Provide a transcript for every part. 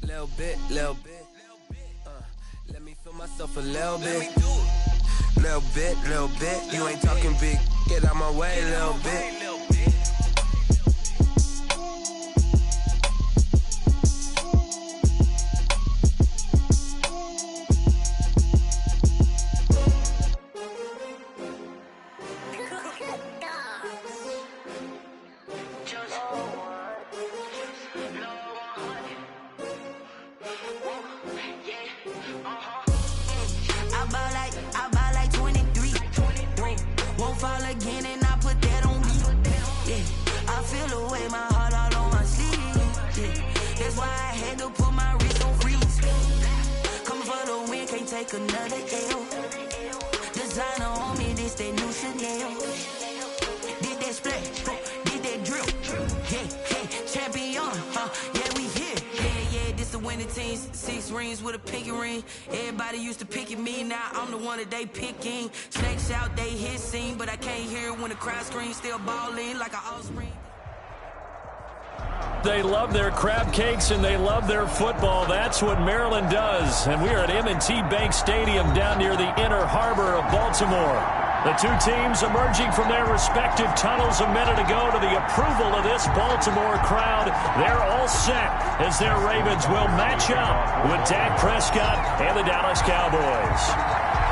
Little bit, little bit. Let me feel myself a little bit. Little bit. You ain't talking big. Get out my way, little bit. I buy like 23. Won't fall again and I put that on me. Yeah, I feel the way, my heart all on my sleeve. Yeah, that's why I had to put my wrist on freeze. Coming for the win, can't take another L. Designer on me, this that new Chanel. Did that splash, did that drill. Yeah, champion, yeah, we here. Yeah, this the winning team. 6 rings with a pinky ring. Everybody used to pick at me, now I'm the one that they picking. Snakes out, they hit scene, but I can't hear it when the crowd screams. Still balling like an offspring. They love their crab cakes and they love their football. That's what Maryland does. And we are at M&T Bank Stadium down near the Inner Harbor of Baltimore. The two teams emerging from their respective tunnels a minute ago to the approval of this Baltimore crowd. They're all set as their Ravens will match up with Dak Prescott and the Dallas Cowboys.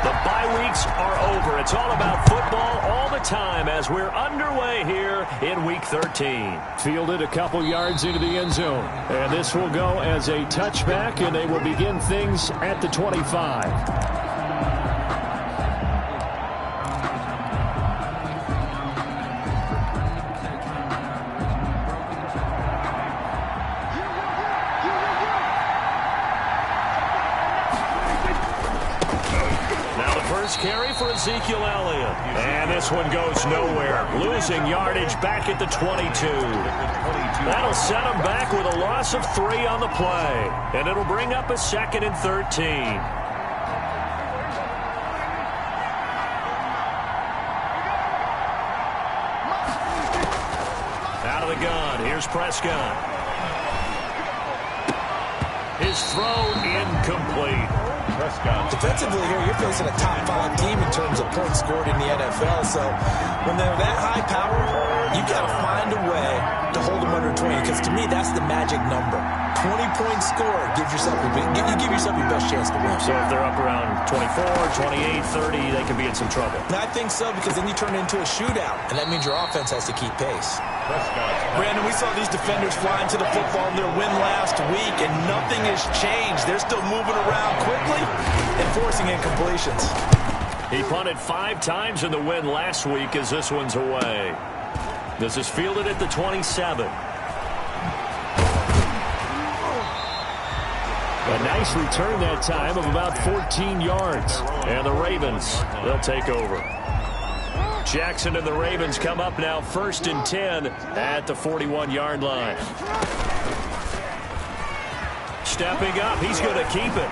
The bye weeks are over. It's all about football all the time as we're underway here in Week 13. Fielded a couple yards into the end zone. And this will go as a touchback, and they will begin things at the 25. Carry for Ezekiel Elliott. And this one goes nowhere. Losing yardage back at the 22. That'll set him back with a loss of 3 on the play. And it'll bring up a 2nd and 13. Out of the gun. Here's Prescott. His throw incomplete. Defensively here, you're facing a top 5 team in terms of points scored in the NFL. So when they're that high power, you got to find a way to hold them under 20. Because to me, that's the magic number. 20 points scored, you give yourself your best chance to win. So if they're up around 24, 28, 30, they could be in some trouble. And I think so, because then you turn it into a shootout, and that means your offense has to keep pace. Brandon, we saw these defenders flying to the football in their win last week, and nothing has changed. They're still moving around quickly and forcing incompletions. He punted 5 times in the win last week as this one's away. This is fielded at the 27. A nice return that time of about 14 yards. And the Ravens, they'll take over. Jackson and the Ravens come up now 1st and 10 at the 41-yard line. Stepping up, he's going to keep it.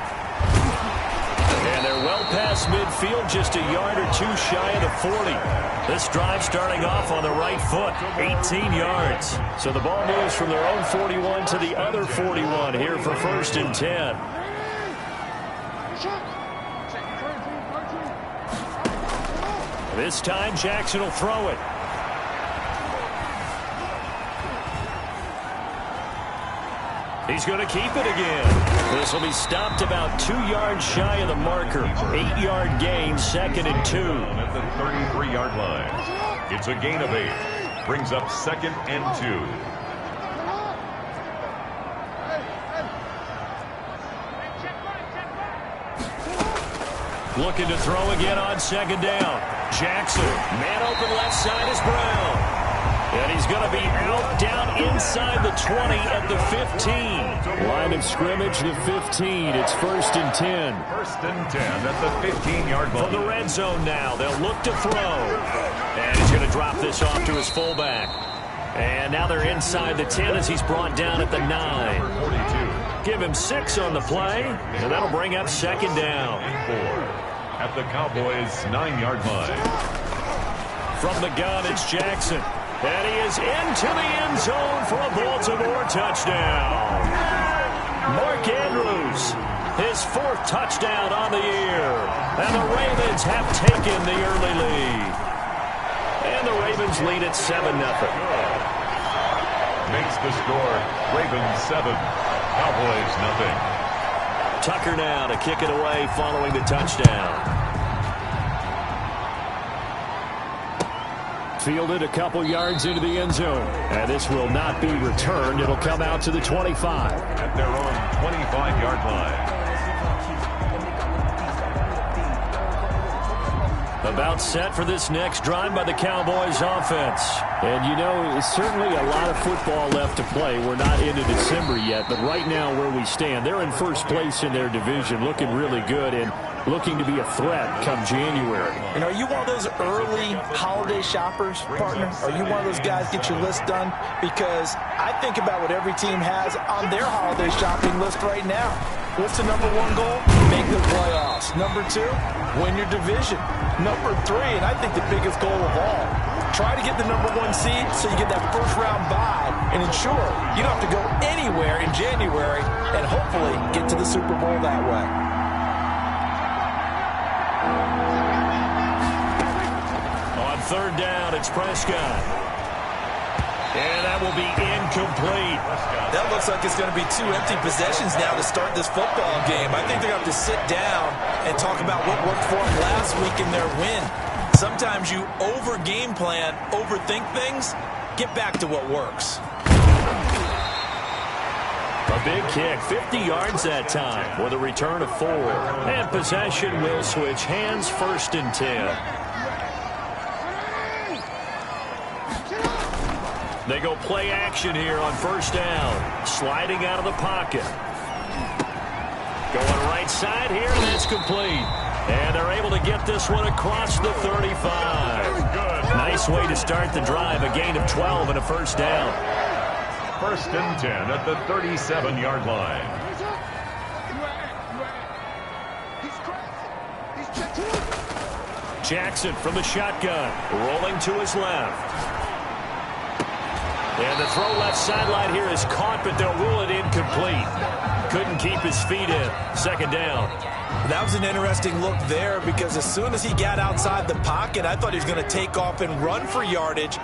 And they're well past midfield, just a yard or 2 shy of the 40. This drive starting off on the right foot, 18 yards. So the ball moves from their own 41 to the other 41 here for 1st and 10. This time Jackson will throw it. He's going to keep it again. This will be stopped about 2 yards shy of the marker. 8-yard gain, 2nd and 2. At the 33-yard line. It's a gain of 8. Brings up 2nd and 2. Looking to throw again on 2nd down. Jackson, man open left side is Brown. And he's going to be out down inside the 20 at the 15. Line of scrimmage, the 15. It's 1st and 10. 1st and 10 at the 15-yard line. From the red zone now, they'll look to throw. And he's going to drop this off to his fullback. And now they're inside the 10 as he's brought down at the 9. 42. Give him 6 on the play, and that'll bring up 2nd down. 4 at the Cowboys' 9-yard line. From the gun, it's Jackson. And he is into the end zone for a Baltimore touchdown. Mark his 4th touchdown on the year. And the Ravens have taken the early lead. And the Ravens lead at 7-0. Makes the score Ravens 7, Cowboys 0. Tucker now to kick it away following the touchdown. Fielded a couple yards into the end zone. And this will not be returned. It'll come out to the 25. At their own 25-yard line. About set for this next drive by the Cowboys offense. And, you know, certainly a lot of football left to play. We're not into December yet, but right now where we stand, they're in first place in their division, looking really good and looking to be a threat come January. And are you one of those early holiday shoppers, partner? Are you one of those guys get your list done? Because I think about what every team has on their holiday shopping list right now. What's the number 1 goal? Make the playoffs. Number 2, win your division. Number 3, and I think the biggest goal of all, try to get the number 1 seed so you get that first-round bye and ensure you don't have to go anywhere in January and hopefully get to the Super Bowl that way. On 3rd down, it's Prescott. And that will be incomplete. That looks like it's going to be 2 empty possessions now to start this football game. I think they're going to have to sit down and talk about what worked for them last week in their win. Sometimes you over-game plan, overthink things. Get back to what works. A big kick, 50 yards that time with a return of 4. And possession will switch hands, 1st and 10. They go play action here on 1st down. Sliding out of the pocket. Going right side here, and it's complete. And they're able to get this one across the 35. Nice way to start the drive. A gain of 12 and a 1st down. 1st and 10 at the 37-yard line. Jackson from the shotgun. Rolling to his left. And the throw left sideline here is caught, but they'll rule it incomplete. Couldn't keep his feet in. 2nd down. That was an interesting look there because as soon as he got outside the pocket, I thought he was going to take off and run for yardage.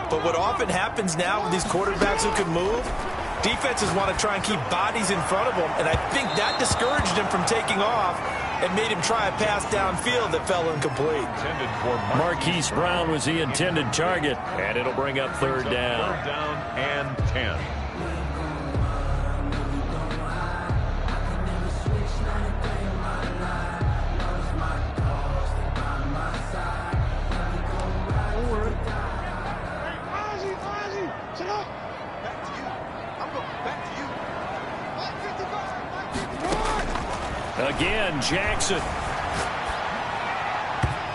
But what often happens now with these quarterbacks who can move, defenses want to try and keep bodies in front of them. And I think that discouraged him from taking off and made him try a pass downfield that fell incomplete. Marquise Brown was the intended target, and it'll bring up 3rd down. 3rd down and 10. Again, Jackson.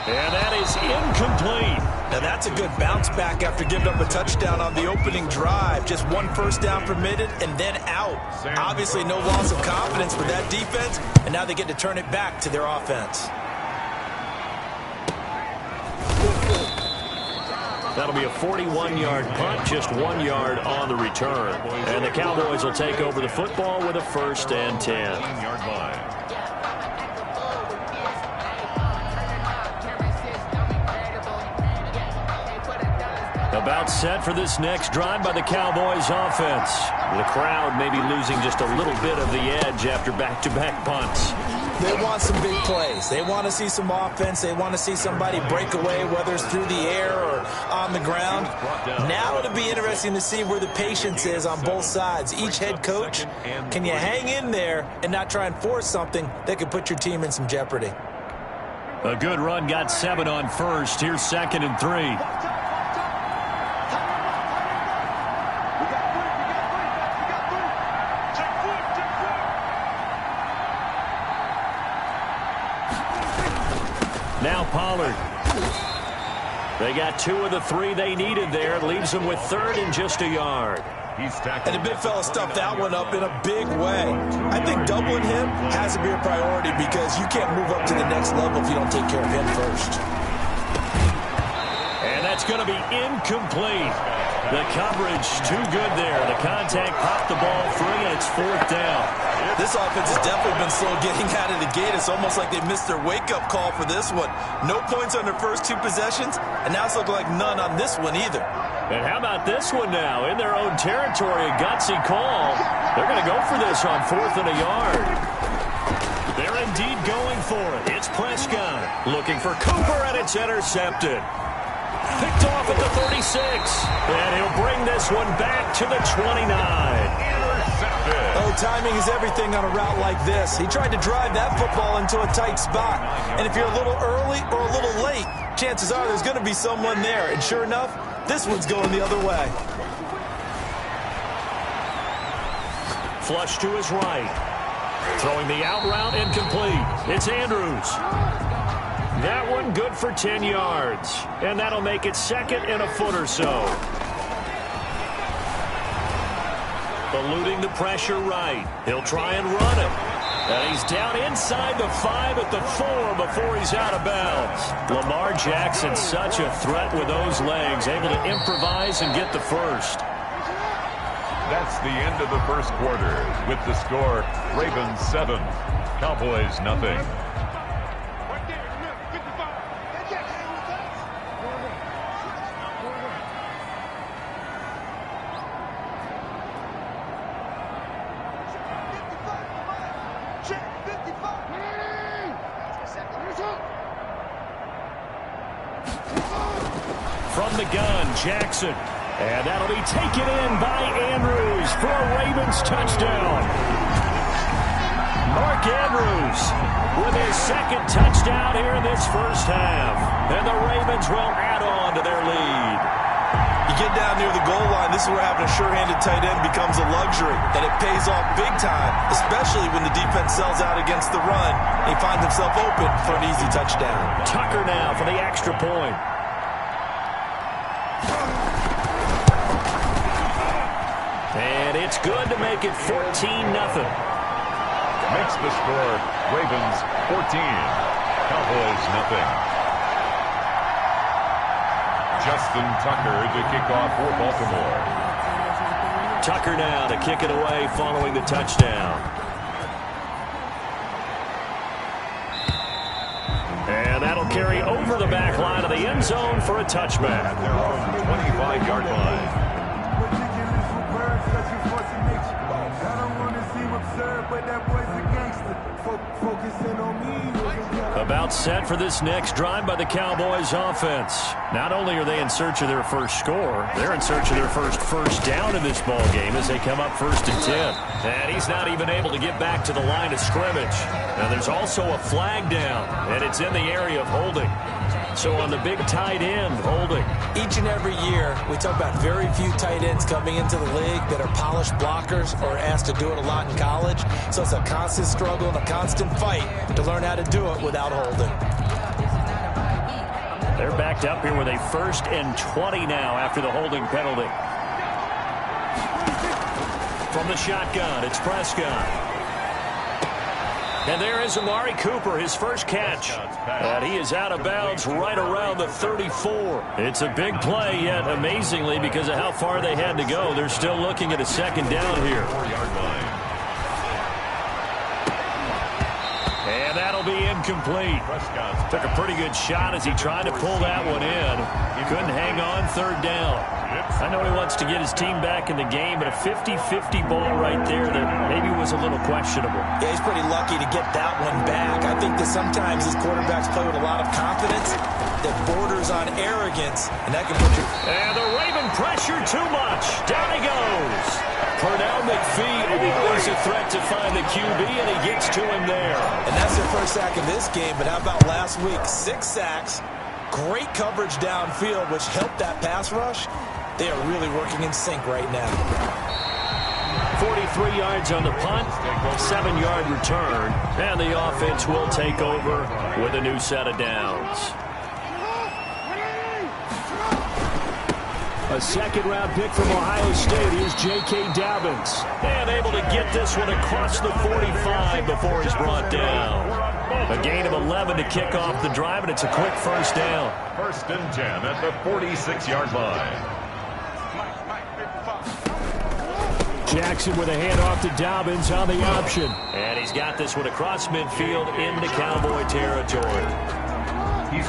And that is incomplete. Now that's a good bounce back after giving up a touchdown on the opening drive. Just 1 first down permitted and then out. Obviously no loss of confidence for that defense, and now they get to turn it back to their offense. That'll be a 41-yard punt, just 1 yard on the return. And the Cowboys will take over the football with a 1st and 10. 1-yard line. About set for this next drive by the Cowboys offense. The crowd may be losing just a little bit of the edge after back-to-back punts. They want some big plays. They want to see some offense. They want to see somebody break away, whether it's through the air or on the ground. Now it'll be interesting to see where the patience is on both sides. Each head coach, can you hang in there and not try and force something that could put your team in some jeopardy? A good run got 7 on 1st. Here's 2nd and 3. Now Pollard. They got 2 of the 3 they needed there. It leaves them with 3rd and just a yard. And the big fella stuffed that one up in a big way. I think doubling him has to be a priority because you can't move up to the next level if you don't take care of him first. And that's going to be incomplete. The coverage too good there. The contact popped the ball free, and it's 4th down. This offense has definitely been slow getting out of the gate. It's almost like they missed their wake-up call for this one. No points on their first 2 possessions, and now it's looking like none on this one either. And how about this one now? In their own territory, a gutsy call. They're going to go for this on 4th and a yard. They're indeed going for it. It's Prescott looking for Cooper, and it's intercepted. Picked off at the 36. And he'll bring this one back to the 29. Oh, timing is everything on a route like this. He tried to drive that football into a tight spot. And if you're a little early or a little late, chances are there's going to be someone there. And sure enough, this one's going the other way. Flush to his right. Throwing the out route incomplete. It's Andrews. That one good for 10 yards. And that'll make it 2nd and a foot or so. Eluding the pressure right. He'll try and run it. And he's down inside the 5 at the 4 before he's out of bounds. Lamar Jackson, such a threat with those legs, able to improvise and get the first. That's the end of the first quarter with the score Ravens 7, Cowboys nothing. From the gun, Jackson. And that'll be taken in by Andrews for a Ravens touchdown. Mark Andrews with his 2nd touchdown here in this first half. And the Ravens will add on to their lead. You get down near the goal line, this is where having a sure-handed tight end becomes a luxury. And it pays off big time, especially when the defense sells out against the run. And he finds himself open for an easy touchdown. Tucker now for the extra point. And it's good to make it 14-0. Makes the score Ravens 14, Cowboys nothing. Justin Tucker to kick off for Baltimore. Tucker now to kick it away following the touchdown. And that'll carry over the back line of the end zone for a touchback. At their own 25-yard line. About set for this next drive by the Cowboys offense. Not only are they in search of their first score, they're in search of their first down in this ball game as they come up 1st and 10. And he's not even able to get back to the line of scrimmage. Now there's also a flag down, and it's in the area of holding. So on the big tight end, holding. Each and every year, we talk about very few tight ends coming into the league that are polished blockers or asked to do it a lot in college. So it's a constant struggle and a constant fight to learn how to do it without holding. They're backed up here with a 1st and 20 now after the holding penalty. From the shotgun, it's Prescott. And there is Amari Cooper, his first catch. And he is out of bounds right around the 34. It's a big play, yet amazingly, because of how far they had to go, they're still looking at a 2nd down here. And that'll be incomplete. Took a pretty good shot as he tried to pull that one in. He couldn't hang on 3rd down. I know he wants to get his team back in the game, but a 50-50 ball right there that maybe was a little questionable. Yeah, he's pretty lucky to get that one back. I think that sometimes his quarterbacks play with a lot of confidence that borders on arrogance, and that can put you... And the Raven pressure too much. Down he goes. Pernell McPhee always a threat to find the QB, and he gets to him there. And that's their first sack in this game, but how about last week? 6 sacks, great coverage downfield, which helped that pass rush. They are really working in sync right now. 43 yards on the punt, 7-yard return, and the offense will take over with a new set of downs. A 2nd-round pick from Ohio State. Here's J.K. Dobbins. And able to get this one across the 45 before he's brought down. A gain of 11 to kick off the drive, and it's a quick 1st down. 1st and 10 at the 46-yard line. Jackson with a handoff to Dobbins on the option. And he's got this one across midfield into Cowboy territory.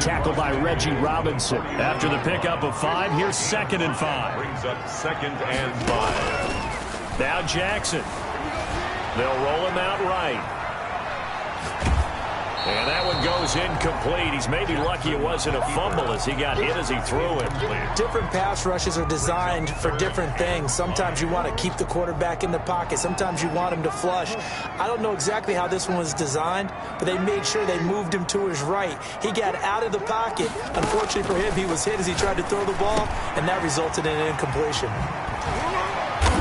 Tackled by Reggie Robinson. After the pickup of 5, here's 2nd and 5. Brings up 2nd and 5. Now Jackson. They'll roll him out right. And that one goes incomplete. He's maybe lucky it wasn't a fumble as he got hit as he threw it. Different pass rushes are designed for different things. Sometimes you want to keep the quarterback in the pocket. Sometimes you want him to flush. I don't know exactly how this one was designed, but they made sure they moved him to his right. He got out of the pocket. Unfortunately for him, he was hit as he tried to throw the ball, and that resulted in an incompletion.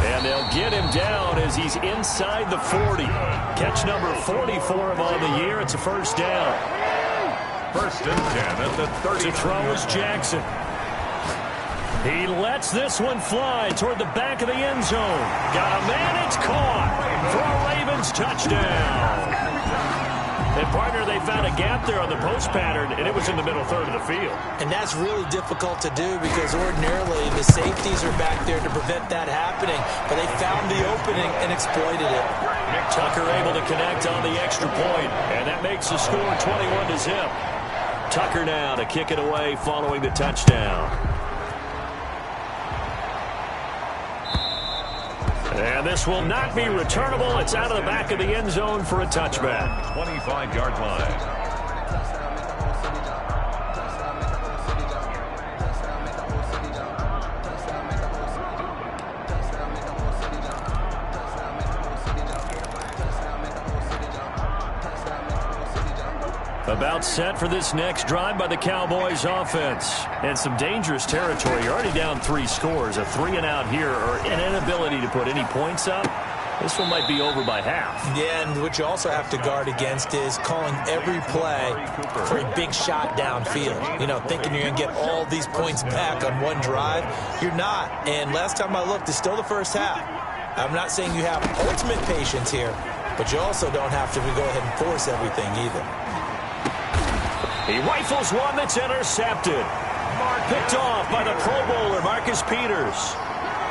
And they'll get him down as he's inside the 40. Catch number 40 for him on the year. It's a first down. 1st and 10 at the 30. To throw is Jackson. He lets this one fly toward the back of the end zone. Got a man, it's caught for a Ravens touchdown. And, partner, they found a gap there on the post pattern, and it was in the middle third of the field. And that's really difficult to do because ordinarily the safeties are back there to prevent that happening. But they found the opening and exploited it. Tucker able to connect on the extra point, and that makes the score 21-0. Tucker now to kick it away following the touchdown. And this will not be returnable. It's out of the back of the end zone for a touchback. 25-yard line. About set for this next drive by the Cowboys offense. And some dangerous territory. You're already down 3 scores. A 3-and-out here or an inability to put any points up. This one might be over by half. Yeah, and what you also have to guard against is calling every play for a big shot downfield. You know, thinking you're going to get all these points back on one drive. You're not. And last time I looked, it's still the first half. I'm not saying you have ultimate patience here, but you also don't have to go ahead and force everything either. He rifles one that's intercepted. Picked off by the Pro Bowler, Marcus Peters.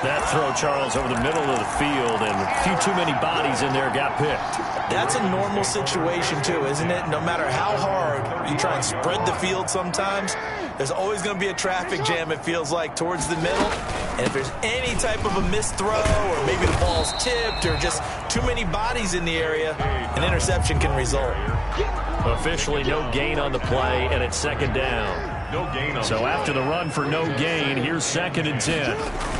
That throw, Charles, over the middle of the field, and a few too many bodies in there got picked. That's a normal situation, too, isn't it? No matter how hard you try and spread the field sometimes, there's always going to be a traffic jam, it feels like, towards the middle. And if there's any type of a missed throw or maybe the ball's tipped or just too many bodies in the area, an interception can result. Officially no gain on the play, and it's 2nd down. No gain on So after the run for no gain, here's 2nd and 10.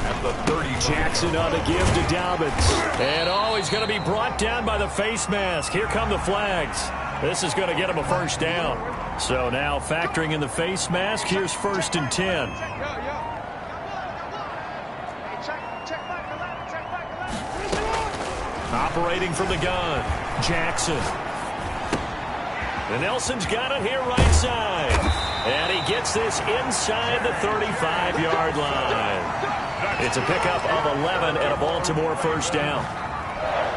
at the 30. Jackson on the give to Dobbins. And he's going to be brought down by the face mask. Here come the flags. This is going to get him a first down. So now factoring in the face mask, here's 1st and 10. Operating from the gun, Jackson. And Nelson's got it here right side. And he gets this inside the 35-yard line. It's a pickup of 11 and a Baltimore first down.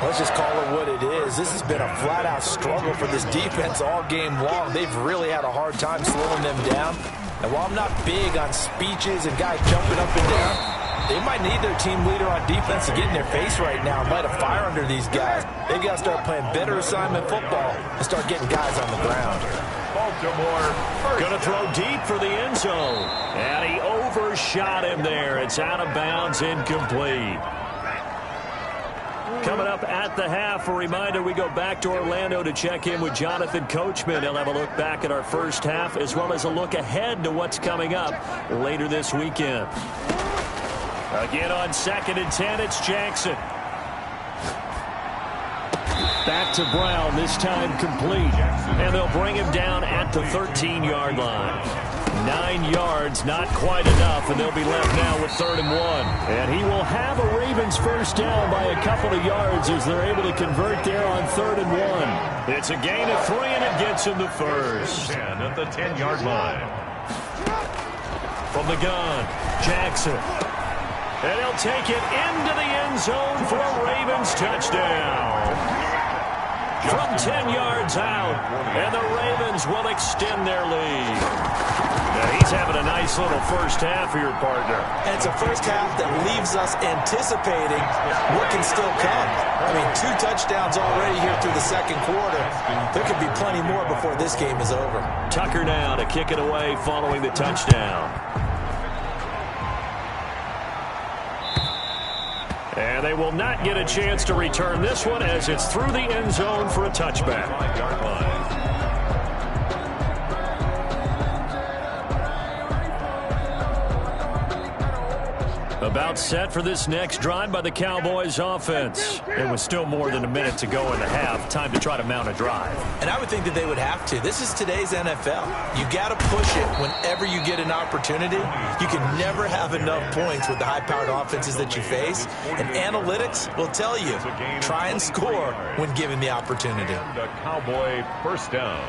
Let's just call it what it is. This has been a flat-out struggle for this defense all game long. They've really had a hard time slowing them down. And while I'm not big on speeches and guys jumping up and down, they might need their team leader on defense to get in their face right now and light a fire under these guys. They've got to start playing better assignment football and start getting guys on the ground. Baltimore Going to throw deep for the end zone. And he overshot him there. It's out of bounds, incomplete. Coming up at the half, a reminder, we go back to Orlando to check in with Jonathan Coachman. He'll have a look back at our first half as well as a look ahead to what's coming up later this weekend. Again on 2nd and 10, it's Jackson. Back to Brown, this time complete. And they'll bring him down at the 13-yard line. 9 yards, not quite enough, and they'll be left now with 3rd and 1. And he will have a Ravens first down by a couple of yards as they're able to convert there on 3rd and 1. It's a gain of 3, and it gets him the first. 10 at the 10-yard line. From the gun, Jackson. And he'll take it into the end zone for a Ravens touchdown. from 10 yards out, and the Ravens will extend their lead. Now he's having a nice little first half for your partner. And it's a first half that leaves us anticipating what can still come. I mean, 2 touchdowns already here through the second quarter. There could be plenty more before this game is over. Tucker now to kick it away following the touchdown. And they will not get a chance to return this one as it's through the end zone for a touchback. About set for this next drive by the Cowboys offense. It was still more than a minute to go in the half. Time to try to mount a drive. And I would think that they would have to. This is today's NFL. You got to push it whenever you get an opportunity. You can never have enough points with the high-powered offenses that you face. And analytics will tell you, try and score when given the opportunity. The Cowboy first down.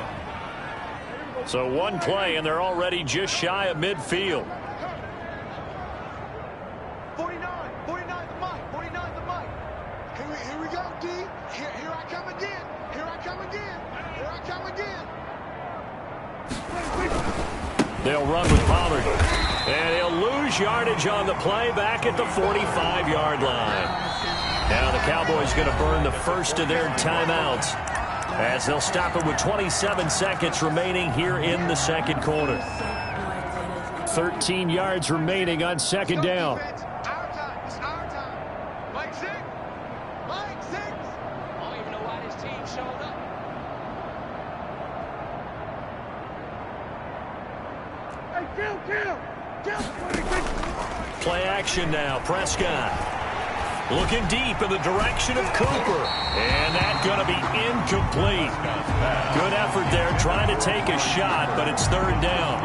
So one play, and they're already just shy of midfield. 49 the mic, 49 the mic. Here we go, D. Here I come again. Here I come again. Here I come again. They'll run with Pollard. And he'll lose yardage on the play back at the 45-yard line. Now the Cowboys going to burn the first of their timeouts as they'll stop it with 27 seconds remaining here in the second quarter. 13 yards remaining on second down. Play action now. Prescott looking deep in the direction of Cooper. And that's going to be incomplete. Good effort there trying to take a shot, but it's third down.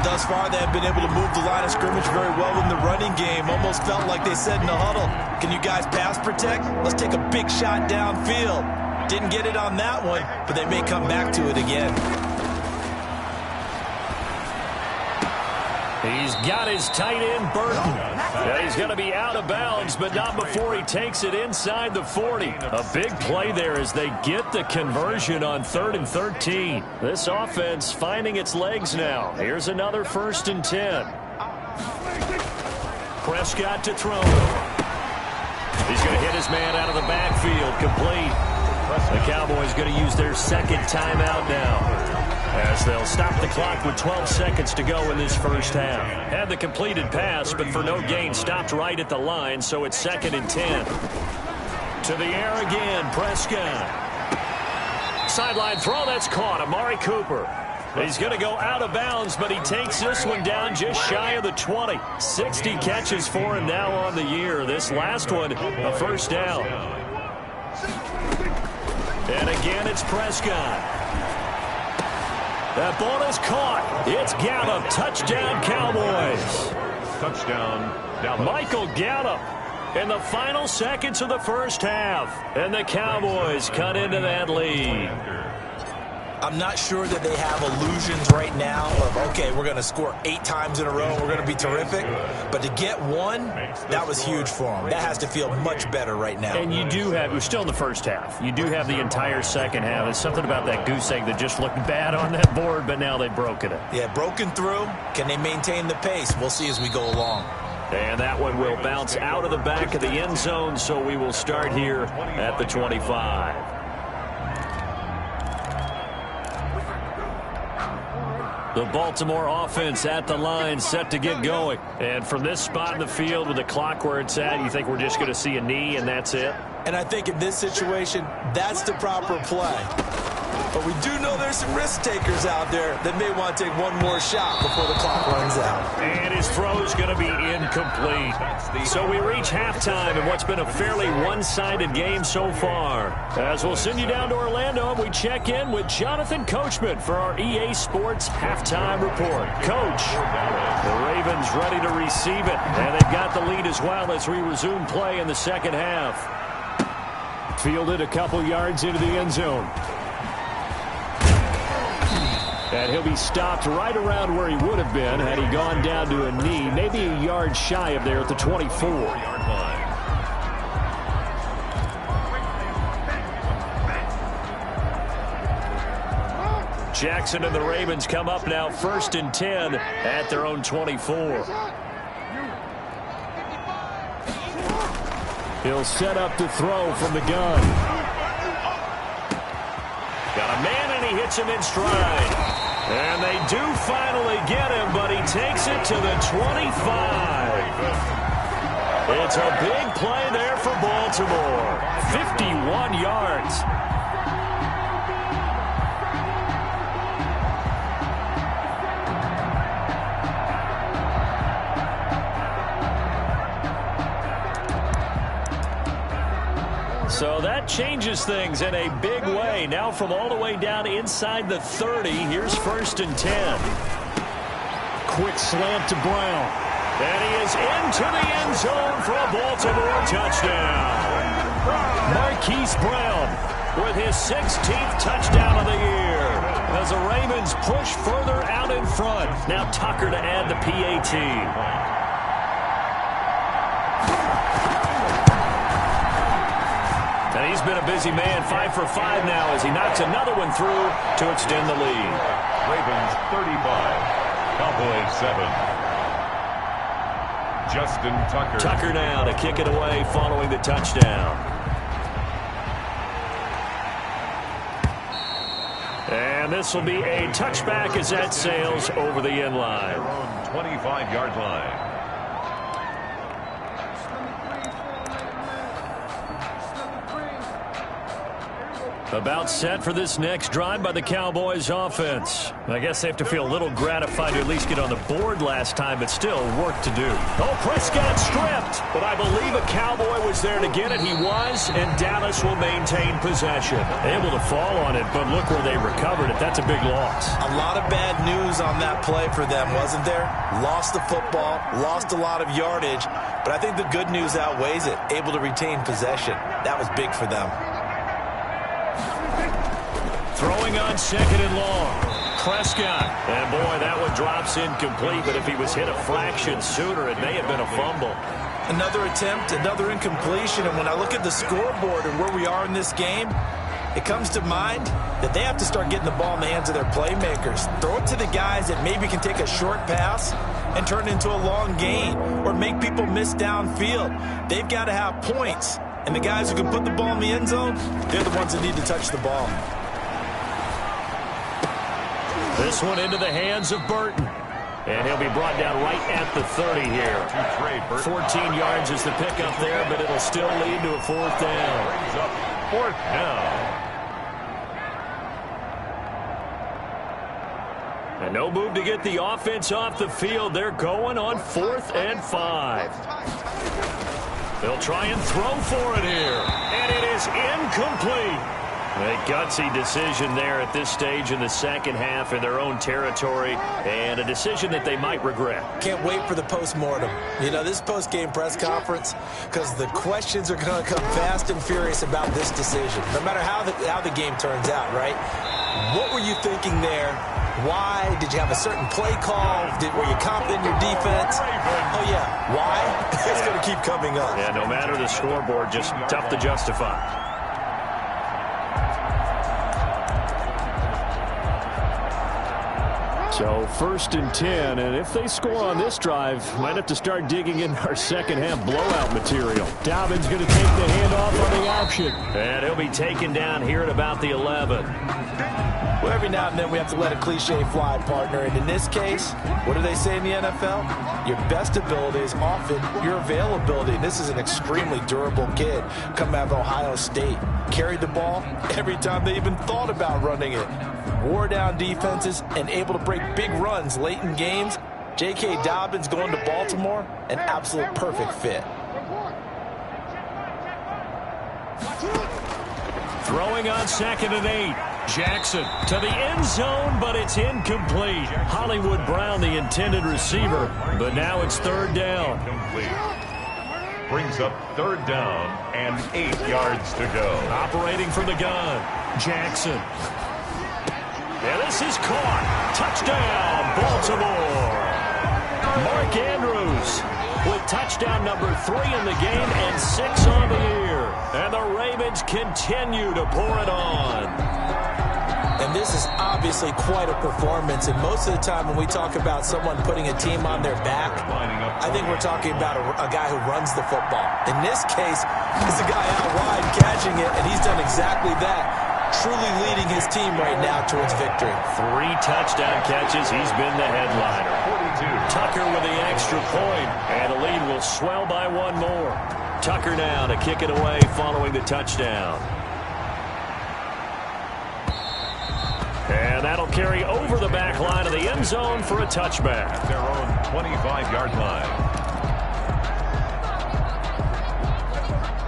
Thus far, they have been able to move the line of scrimmage very well in the running game. Almost felt like they said in the huddle, can you guys pass protect? Let's take a big shot downfield. Didn't get it on that one, but they may come back to it again. He's got his tight end, Burton. Yeah, he's going to be out of bounds, but not before he takes it inside the 40. A big play there as they get the conversion on 3rd and 13. This offense finding its legs now. Here's another 1st and 10. Prescott to throw. He's going to hit his man out of the backfield, complete. The Cowboys going to use their second timeout now, as they'll stop the clock with 12 seconds to go in this first half. Had the completed pass, but for no gain, stopped right at the line, so it's 2nd and 10. To the air again, Prescott. Sideline throw, that's caught. Amari Cooper. He's going to go out of bounds, but he takes this one down just shy of the 20. 60 catches for him now on the year. This last one, a first down. And again, it's Prescott. That ball is caught. It's Gallup. Touchdown, Cowboys. Touchdown, Dallas. Michael Gallup in the final seconds of the first half. And the Cowboys cut into that lead. I'm not sure that they have illusions right now of, okay, we're going to score 8 times in a row, we're going to be terrific. But to get one, that was huge for them. That has to feel much better right now. And you do have, we're still in the first half. You do have the entire second half. There's something about that goose egg that just looked bad on that board, but now they've broken it. Yeah, broken through. Can they maintain the pace? We'll see as we go along. And that one will bounce out of the back of the end zone, so we will start here at the 25. The Baltimore offense at the line, set to get going. And from this spot in the field with the clock where it's at, you think we're just going to see a knee and that's it? And I think in this situation, that's the proper play. But we do know there's some risk takers out there that may want to take one more shot before the clock runs out. And his throw's going to be incomplete. So we reach halftime in what's been a fairly one-sided game so far. As we'll send you down to Orlando, and we check in with Jonathan Coachman for our EA Sports Halftime Report. Coach, the Ravens ready to receive it, and they've got the lead as well as we resume play in the second half. Fielded a couple yards into the end zone. And he'll be stopped right around where he would have been had he gone down to a knee, maybe a yard shy of there at the 24-yard line. Jackson and the Ravens come up now 1st and 10 at their own 24. He'll set up to throw from the gun. Got a man, and he hits him in stride. And they do finally get him, but he takes it to the 25. It's a big play there for Baltimore. 51 yards. So that changes things in a big way. Now from all the way down inside the 30, here's 1st and 10. Quick slant to Brown. And he is into the end zone for a Baltimore touchdown. Marquise Brown with his 16th touchdown of the year. As the Ravens push further out in front. Now Tucker to add the PAT. And he's been a busy man, 5 for 5 now as he knocks another one through to extend the lead. Ravens 35, Cowboys 7. Justin Tucker. Tucker now to kick it away following the touchdown. And this will be a touchback as that sails over the end line. Their own 25-yard line. About set for this next drive by the Cowboys offense. I guess they have to feel a little gratified to at least get on the board last time, but still work to do. Oh, Prescott stripped, but I believe a Cowboy was there to get it. He was, and Dallas will maintain possession. Able to fall on it, but look where they recovered it. That's a big loss. A lot of bad news on that play for them, wasn't there? Lost the football, lost a lot of yardage, but I think the good news outweighs it. Able to retain possession. That was big for them. Throwing on 2nd and long. Prescott. And boy, that one drops incomplete, but if he was hit a fraction sooner, it may have been a fumble. Another attempt, another incompletion, and when I look at the scoreboard and where we are in this game, it comes to mind that they have to start getting the ball in the hands of their playmakers. Throw it to the guys that maybe can take a short pass and turn it into a long gain or make people miss downfield. They've got to have points, and the guys who can put the ball in the end zone, they're the ones that need to touch the ball. This one into the hands of Burton. And he'll be brought down right at the 30 here. 14 yards is the pickup there, but it'll still lead to a 4th down. Brings up 4th down. And no move to get the offense off the field. They're going on 4th and 5. They'll try and throw for it here. And it is incomplete. A gutsy decision there at this stage in the second half in their own territory, and a decision that they might regret. Can't wait for the post-mortem. You know, this post-game press conference, because the questions are going to come fast and furious about this decision, no matter how the game turns out, right? What were you thinking there? Why? Did you have a certain play call? Were you confident in your defense? Oh, yeah. Why? It's going to keep coming up. Yeah, no matter the scoreboard, just tough to justify. So 1st and 10, and if they score on this drive, might have to start digging in our second half blowout material. Dobbins going to take the handoff on the option. And he'll be taken down here at about the 11. Well, every now and then we have to let a cliche fly, partner. And in this case, what do they say in the NFL? Your best ability is often your availability. And this is an extremely durable kid coming out of Ohio State. Carried the ball every time they even thought about running it. Wore down defenses and able to break big runs late in games. J.K. Dobbins going to Baltimore, an absolute perfect fit. Throwing on 2nd and 8. Jackson to the end zone, but it's incomplete. Hollywood Brown, the intended receiver, but now it's 3rd down. Complete. Brings up 3rd down and 8 yards to go. Operating from the gun, Jackson. And this is caught. Touchdown, Baltimore. Mark Andrews with touchdown number 3 in the game and 6 on the year. And the Ravens continue to pour it on. And And this is obviously quite a performance. And most of the time when we talk about someone putting a team on their back, I think we're talking about a guy who runs the football. In this case, it's a guy out wide catching it, and he's done exactly that. Truly leading his team right now towards victory. 3 touchdown catches. He's been the headliner. 42. Tucker with the extra point, and the lead will swell by 1 more. Tucker now to kick it away following the touchdown. And that'll carry over the back line of the end zone for a touchback. At their own 25-yard line.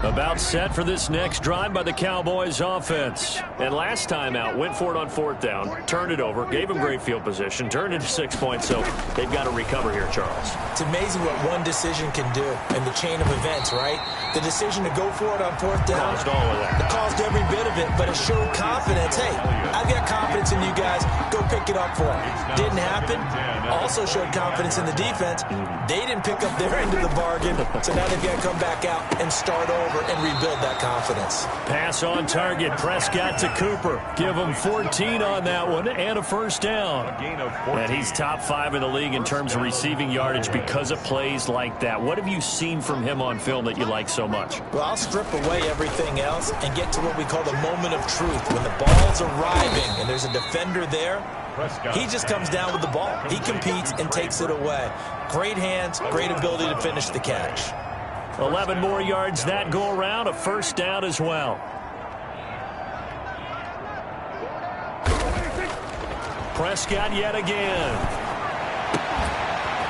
About set for this next drive by the Cowboys offense. And last time out, went for it on 4th down, turned it over, gave them great field position, turned it to 6 points, so they've got to recover here, Charles. It's amazing what one decision can do in the chain of events, right? The decision to go for it on 4th down. Caused all of that. It caused every bit of it, but it showed confidence. Hey, I've got confidence in you guys. Go pick it up for them. Didn't happen. Also showed confidence in the defense. They didn't pick up their end of the bargain, so now they've got to come back out and start over and rebuild that confidence. Pass on target. Prescott to Cooper. Give him 14 on that one and a first down. And he's top 5 in the league in terms of receiving yardage because of plays like that. What have you seen from him on film that you like so much? Well, I'll strip away everything else and get to what we call the moment of truth. When the ball's arriving and there's a defender there, he just comes down with the ball. He competes and takes it away. Great hands, great ability to finish the catch. 11 more yards that go around, a first down as well. Prescott yet again.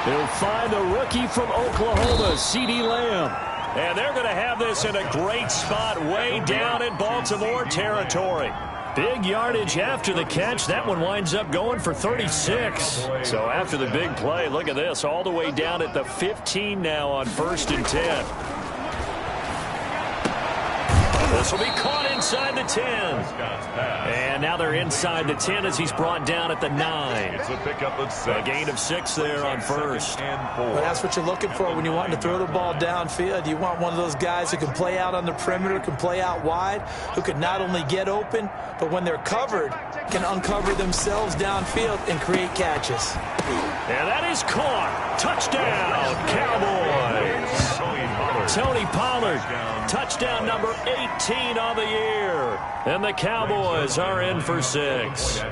He'll find the rookie from Oklahoma, CeeDee Lamb. And they're going to have this in a great spot way down in Baltimore territory. Big yardage after the catch. That one winds up going for 36. So after the big play, look at this, all the way down at the 15 now on 1st and 10. This will be caught inside the 10. And now they're inside the 10 as he's brought down at the 9. It's a pickup of 6. A gain of 6 there on 1st. Well, that's what you're looking for when you want to throw the ball downfield. You want one of those guys who can play out on the perimeter, can play out wide, who can not only get open, but when they're covered, can uncover themselves downfield and create catches. And that is caught. Touchdown, Cowboys. Tony Pollard, touchdown number 18 on the year. And the Cowboys are in for 6.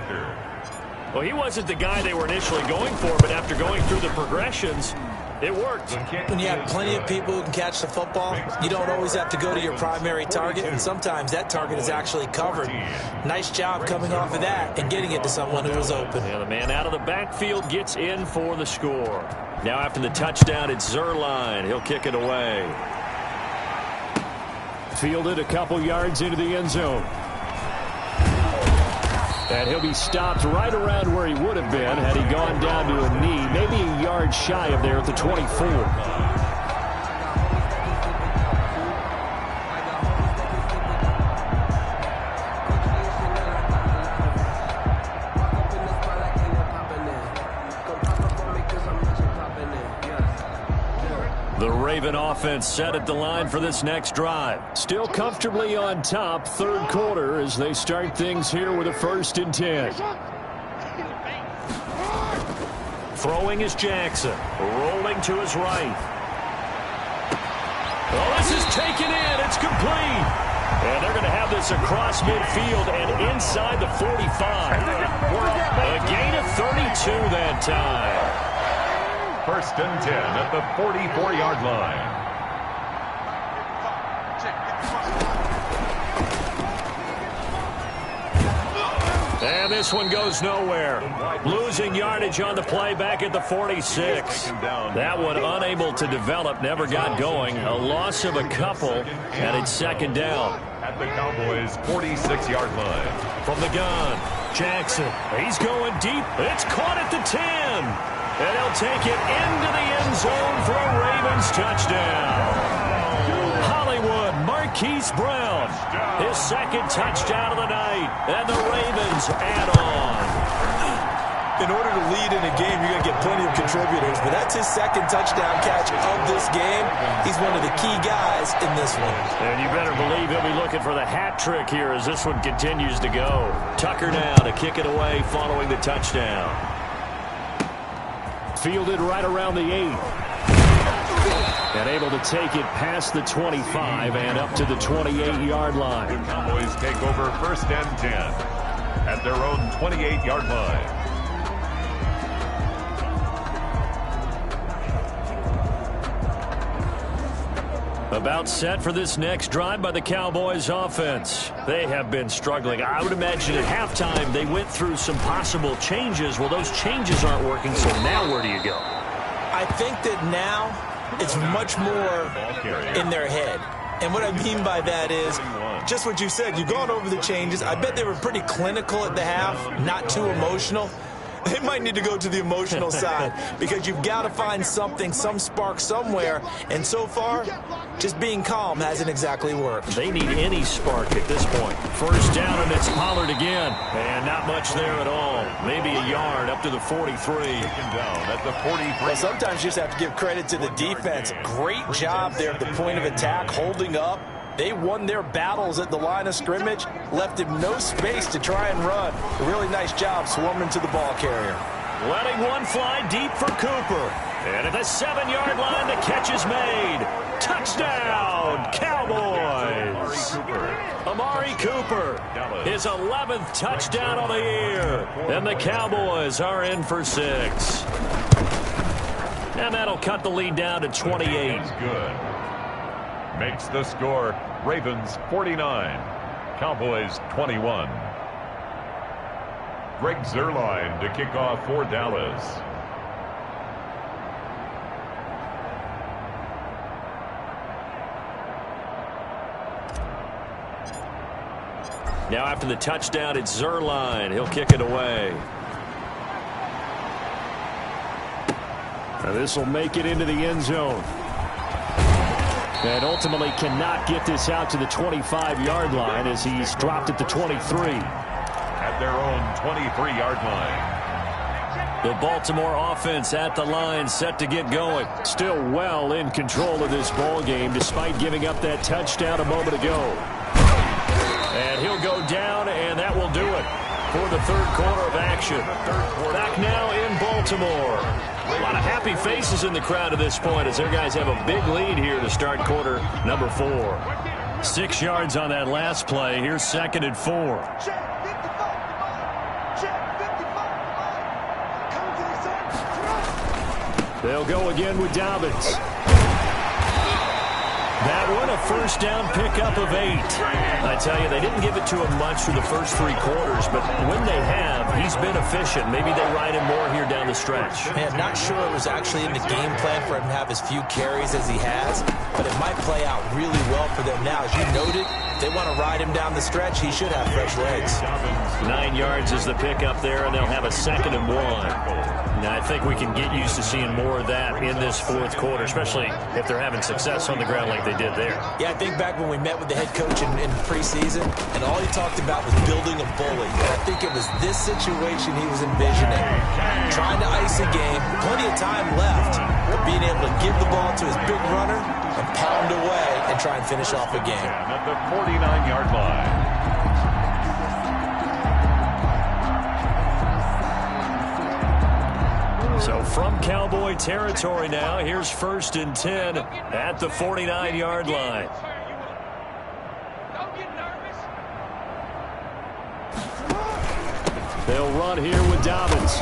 Well, he wasn't the guy they were initially going for, but after going through the progressions, it worked. When you have plenty of people who can catch the football, you don't always have to go to your primary target, and sometimes that target is actually covered. Nice job coming off of that and getting it to someone who was open. Yeah, the man out of the backfield gets in for the score. Now after the touchdown, it's Zerline. He'll kick it away. Fielded a couple yards into the end zone. And he'll be stopped right around where he would have been had he gone down to a knee, maybe a yard shy of there at the 24. The Raven offense set at the line for this next drive. Still comfortably on top, 3rd quarter as they start things here with a 1st and 10. Throwing is Jackson. Rolling to his right. Oh, this is taken in. It's complete. And they're going to have this across midfield and inside the 45. A gain of 32 that time. 1st and 10 at the 44-yard line. And this one goes nowhere. Losing yardage on the play back at the 46. That one unable to develop, never got going. A loss of a couple, and it's 2nd down. At the Cowboys' 46-yard line. From the gun, Jackson. He's going deep. It's caught at the 10. And he'll take it into the end zone for a Ravens touchdown. Hollywood, Marquise Brown, his 2nd touchdown of the night, and the Ravens add on. in order to lead in a game, you're going to get plenty of contributors, but that's his second touchdown catch of this game. He's one of the key guys in this one. And you better believe he'll be looking for the hat trick here as this one continues to go. Tucker now to kick it away following the touchdown. Fielded right around the 8. And able to take it past the 25 and up to the 28-yard line. The Cowboys take over 1st and 10 at their own 28-yard line. About set for this next drive by the Cowboys offense. They have been struggling. I would imagine at halftime they went through some possible changes. Well, those changes aren't working, so now where do you go? I think that now it's much more in their head. And what I mean by that is just what you said. You've gone over the changes. I bet they were pretty clinical at the half, not too emotional. They might need to go to the emotional side because you've got to find something, some spark somewhere. And so far, just being calm hasn't exactly worked. They need any spark at this point. 1st down, and it's Pollard again. And not much there at all. Maybe a yard up to the 43. Down at the 43. Well, sometimes you just have to give credit to the defense. Great job there at the point of attack, holding up. They won their battles at the line of scrimmage, left him no space to try and run. A really nice job swarming to the ball carrier. Letting one fly deep for Cooper. And at the 7-yard line, the catch is made. Touchdown, Cowboys! Amari Cooper, his 11th touchdown of the year. And the Cowboys are in for 6. And that'll cut the lead down to 28. Good. Makes the score Ravens 49, Cowboys 21. Greg Zuerlein to kick off for Dallas. Now after the touchdown, it's Zuerlein. He'll kick it away. Now this will make it into the end zone. And ultimately cannot get this out to the 25-yard line as he's dropped at the 23. At their own 23-yard line. The Baltimore offense at the line, set to get going. Still well in control of this ball game despite giving up that touchdown a moment ago. And he'll go down, and that will do it for the 3rd quarter of action. Back now in Baltimore. A lot of happy faces in the crowd at this point as their guys have a big lead here to start quarter number 4. 6 yards on that last play. Here's 2nd and 4. They'll go again with Dobbins. That one, a 1st down pickup of 8. I tell you, they didn't give it to him much through the first 3 quarters, but when they have, he's been efficient. Maybe they ride him more here down the stretch. Man, not sure it was actually in the game plan for him to have as few carries as he has, but it might play out really well for them now. As you noted, if they want to ride him down the stretch, he should have fresh legs. 9 yards is the pickup there, and they'll have a 2nd and 1. Now, I think we can get used to seeing more of that in this 4th quarter, especially if they're having success on the ground like they did there. Yeah, I think back when we met with the head coach in preseason, and all he talked about was building a bully. And I think it was this situation he was envisioning. Trying to ice a game, plenty of time left, but being able to give the ball to his big runner and pound away and try and finish off a game. At the 49-yard line. So from Cowboy territory now, here's 1st and 10 at the 49-yard line. They'll run here with Dobbins.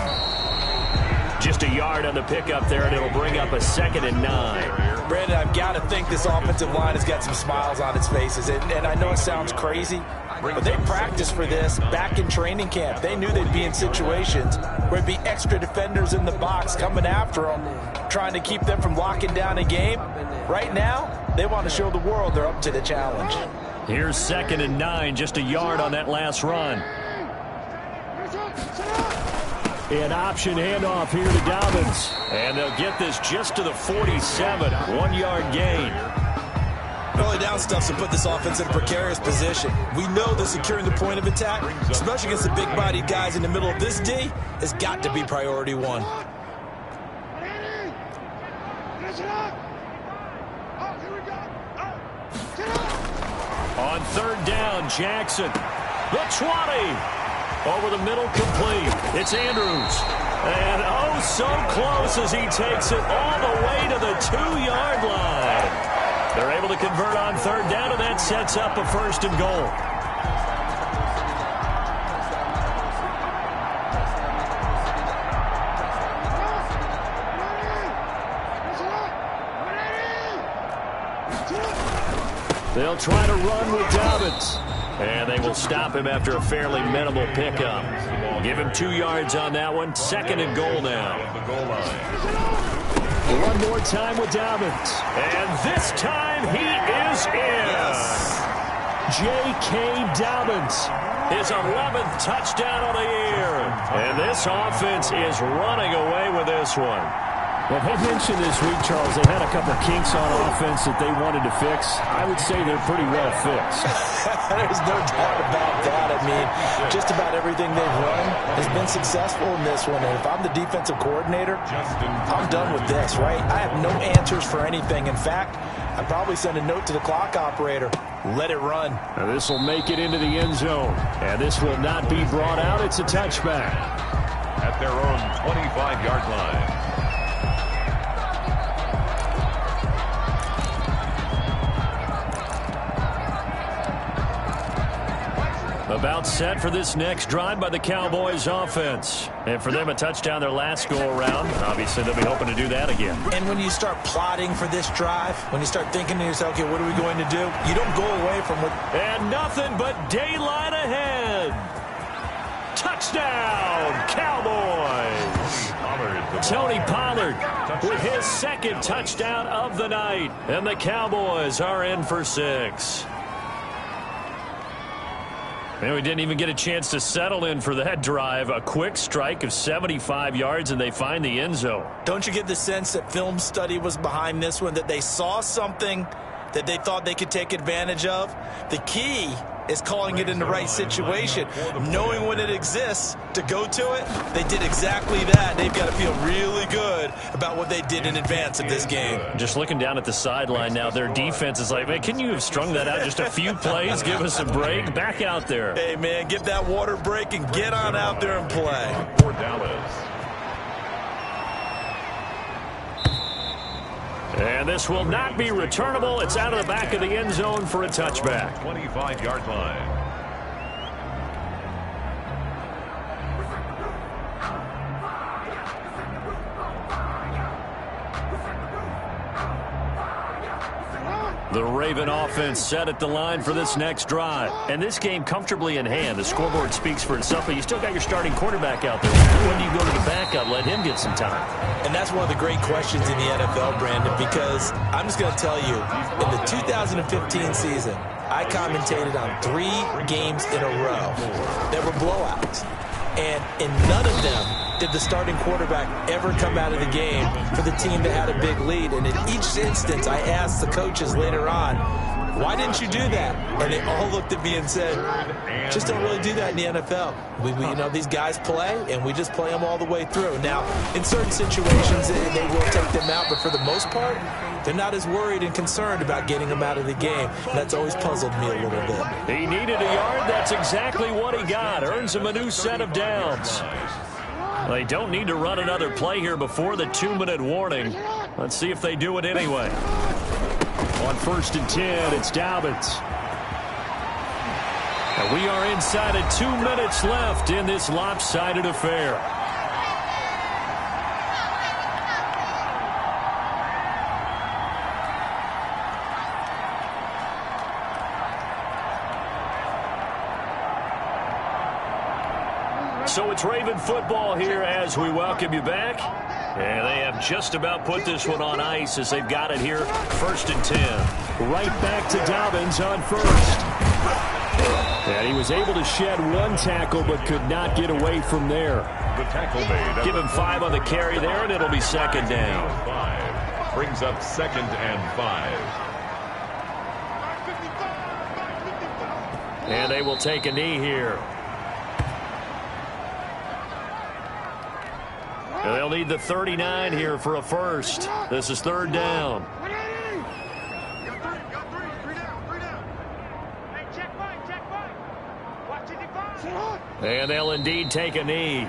Just a yard on the pickup there, and it'll bring up a 2nd and 9. Brandon, I've got to think this offensive line has got some smiles on its faces. And I know it sounds crazy, but they practiced for this back in training camp. They knew they'd be in situations where there'd be extra defenders in the box coming after them, trying to keep them from locking down a game. Right now, they want to show the world they're up to the challenge. Here's 2nd and 9, just a yard on that last run. An option handoff here to Dobbins. And they'll get this just to the 47. 1-yard gain. Early down stuff to put this offense in a precarious position. We know that securing the point of attack, especially against the big-bodied guys in the middle of this D, has got to be priority one. On third down, Jackson. The 20. Over the middle, complete. It's Andrews. And oh, so close as he takes it all the way to the 2-yard line. They're able to convert on third down, and that sets up a first and goal. They'll try to run with Dobbins. And they will stop him after a fairly minimal pickup. Give him 2 yards on that one. Second and goal now. One more time with Dobbins. And this time he is in. J.K. Dobbins. His 11th touchdown of the year. And this offense is running away with this one. Well, they mentioned this week, Charles, they had a couple kinks on offense that they wanted to fix. I would say they're pretty well fixed. There's no doubt about that. I mean, just about everything they've run has been successful in this one. And if I'm the defensive coordinator, I'm done with this, right? I have no answers for anything. In fact, I'd probably send a note to the clock operator. Let it run. Now this will make it into the end zone. And this will not be brought out. It's a touchback. At their own 25-yard line. About set for this next drive by the Cowboys offense. And for them, a touchdown their last go-around. Obviously, they'll be hoping to do that again. And when you start plotting for this drive, when you start thinking to yourself, okay, what are we going to do? You don't go away from what... And nothing but daylight ahead. Touchdown, Cowboys. Tony Pollard with his second touchdown of the night. And the Cowboys are in for 6. And we didn't even get a chance to settle in for that drive. A quick strike of 75 yards, and they find the end zone. Don't you get the sense that film study was behind this one, that they saw something that they thought they could take advantage of? The key is calling it in the right situation, knowing when it exists to go to it. They did exactly that. They've got to feel really good about what they did in advance of this game. Just looking down at the sideline now, their defense is like, man, can you have strung that out just a few plays? Give us a break. Back out there. Hey, man, give that water break and get on out there and play. For Dallas. And this will not be returnable. It's out of the back of the end zone for a touchback. 25-yard line. The Raven offense set at the line for this next drive. And this game comfortably in hand. The scoreboard speaks for itself, but you still got your starting quarterback out there. When do you go to the backup? Let him get some time. And that's one of the great questions in the NFL, Brandon, because I'm just going to tell you, in the 2015 season, I commentated on 3 games in a row that were blowouts. And in none of them did the starting quarterback ever come out of the game for the team that had a big lead. And in each instance, I asked the coaches later on, why didn't you do that? And they all looked at me and said, just don't really do that in the NFL. We you know, these guys play, and we just play them all the way through. Now, in certain situations, they will take them out, but for the most part, they're not as worried and concerned about getting them out of the game. That's always puzzled me a little bit. He needed a yard. That's exactly what he got. Earns him a new set of downs. They don't need to run another play here before the 2-minute warning. Let's see if they do it anyway. On 1st and 10, it's Dobbins. And we are inside of 2 minutes left in this lopsided affair. So it's Raven football here as we welcome you back. And they have just about put this one on ice as they've got it here. 1st and 10. Right back to Dobbins on first. And he was able to shed 1 tackle but could not get away from there. The tackle made. Give him 5 on the carry there, and it'll be 2nd down. 5. Brings up 2nd and 5. And they will take a knee here. And they'll need the 39 here for a first. This is third down. And they'll indeed take a knee.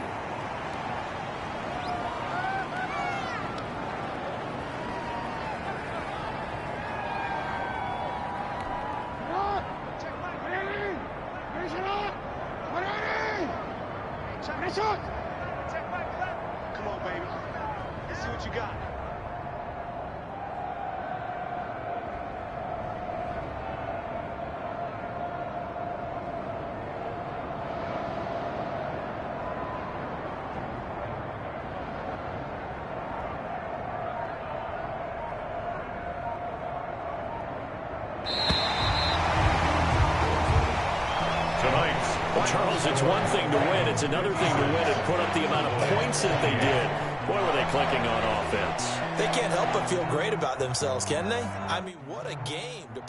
Come on, baby. Let's see what you got. Charles, it's one thing to win. It's another thing to win and put up the amount of points that they did. Boy, were they clicking on offense. They can't help but feel great about themselves, can they? I mean, what a game to put